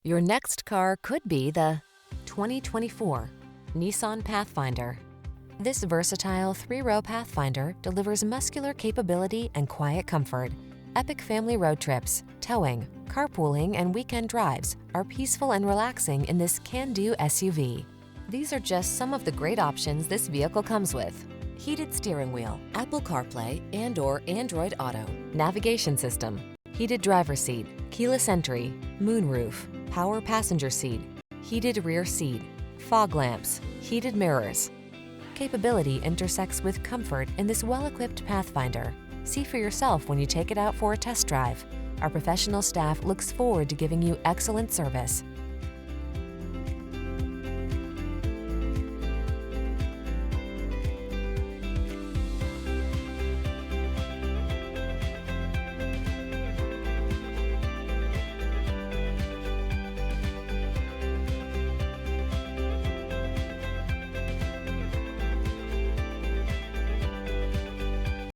Your next car could be the 2024 Nissan Pathfinder. This versatile three-row Pathfinder delivers muscular capability and quiet comfort. Epic family road trips, towing, carpooling, and weekend drives are peaceful and relaxing in this can-do SUV. These are just some of the great options this vehicle comes with: heated steering wheel, Apple CarPlay and/or Android Auto, navigation system, heated driver's seat, keyless entry, moonroof, power passenger seat, heated rear seat, fog lamps, heated mirrors. Capability intersects with comfort in this well-equipped Pathfinder. See for yourself when you take it out for a test drive. Our professional staff looks forward to giving you excellent service.